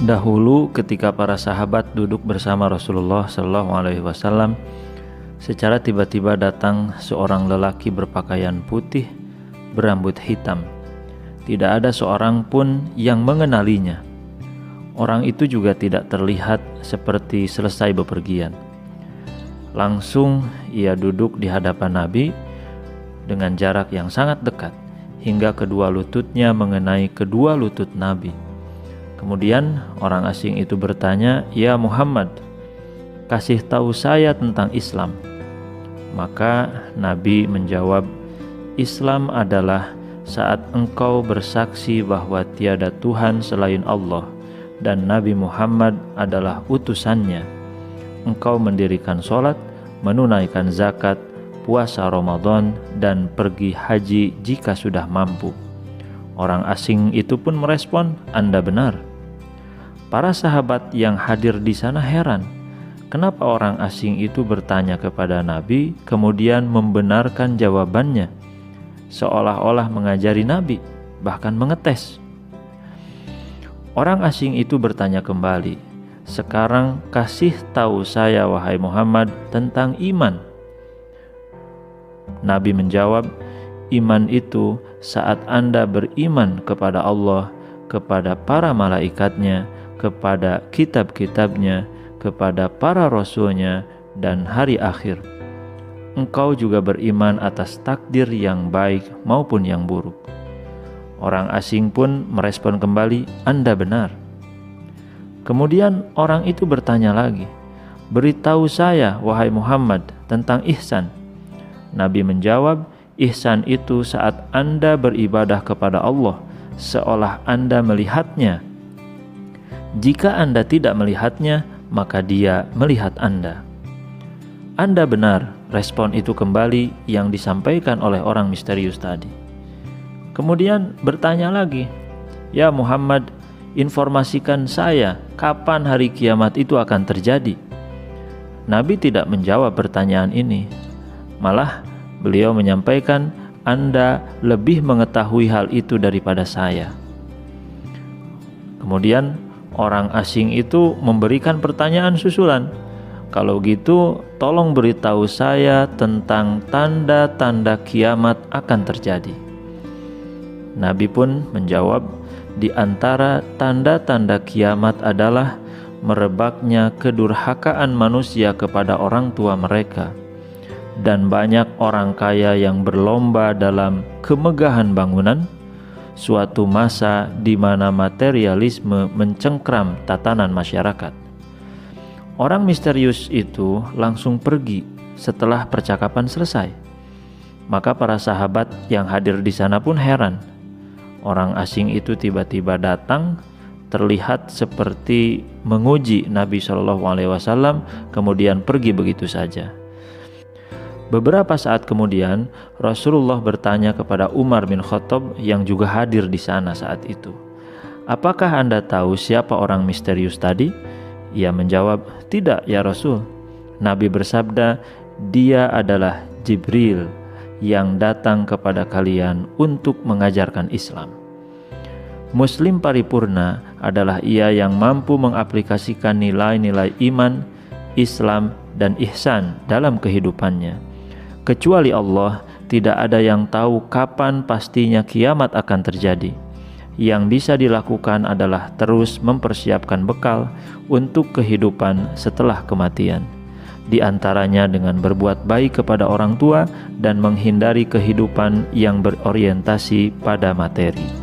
Dahulu ketika para sahabat duduk bersama Rasulullah SAW, secara tiba-tiba datang seorang lelaki berpakaian putih, berambut hitam. Tidak ada seorang pun yang mengenalinya. Orang itu juga tidak terlihat seperti selesai bepergian. Langsung ia duduk di hadapan Nabi dengan jarak yang sangat dekat, hingga kedua lututnya mengenai kedua lutut Nabi. Kemudian orang asing itu bertanya, "Ya Muhammad, kasih tahu saya tentang Islam." Maka Nabi menjawab, "Islam adalah saat engkau bersaksi bahwa tiada Tuhan selain Allah dan Nabi Muhammad adalah utusannya. Engkau mendirikan sholat, menunaikan zakat, puasa Ramadan, dan pergi haji jika sudah mampu." Orang asing itu pun merespon, "Anda benar." Para sahabat yang hadir di sana heran, kenapa orang asing itu bertanya kepada Nabi, kemudian membenarkan jawabannya, seolah-olah mengajari Nabi, bahkan mengetes. Orang asing itu bertanya kembali, "Sekarang kasih tahu saya, wahai Muhammad, tentang iman." Nabi menjawab, "Iman itu saat Anda beriman kepada Allah, kepada para malaikatnya, kepada kitab-kitabnya, kepada para rasulnya, dan hari akhir. Engkau juga beriman atas takdir yang baik maupun yang buruk." Orang asing pun merespon kembali, "Anda benar." Kemudian orang itu bertanya lagi, "Beritahu saya, wahai Muhammad, tentang ihsan." Nabi menjawab, "Ihsan itu saat Anda beribadah kepada Allah seolah Anda melihatnya. Jika Anda tidak melihatnya, maka Dia melihat Anda." "Anda benar," respon itu kembali yang disampaikan oleh orang misterius tadi. Kemudian bertanya lagi, "Ya Muhammad, informasikan saya kapan hari kiamat itu akan terjadi." Nabi tidak menjawab pertanyaan ini. Malah beliau menyampaikan, "Anda lebih mengetahui hal itu daripada saya." Kemudian orang asing itu memberikan pertanyaan susulan, "Kalau gitu tolong beritahu saya tentang tanda-tanda kiamat akan terjadi." Nabi pun menjawab, "Di antara tanda-tanda kiamat adalah merebaknya kedurhakaan manusia kepada orang tua mereka, dan banyak orang kaya yang berlomba dalam kemegahan bangunan, suatu masa di mana materialisme mencengkram tatanan masyarakat." Orang misterius itu langsung pergi setelah percakapan selesai. Maka para sahabat yang hadir di sana pun heran. Orang asing itu tiba-tiba datang, terlihat seperti menguji Nabi SAW, kemudian pergi begitu saja. Beberapa saat kemudian, Rasulullah bertanya kepada Umar bin Khattab yang juga hadir di sana saat itu, "Apakah Anda tahu siapa orang misterius tadi?" Ia menjawab, "Tidak ya Rasul." Nabi bersabda, "Dia adalah Jibril yang datang kepada kalian untuk mengajarkan Islam." Muslim paripurna adalah ia yang mampu mengaplikasikan nilai-nilai iman, Islam, dan ihsan dalam kehidupannya. Kecuali Allah, tidak ada yang tahu kapan pastinya kiamat akan terjadi. Yang bisa dilakukan adalah terus mempersiapkan bekal untuk kehidupan setelah kematian. Di antaranya dengan berbuat baik kepada orang tua dan menghindari kehidupan yang berorientasi pada materi.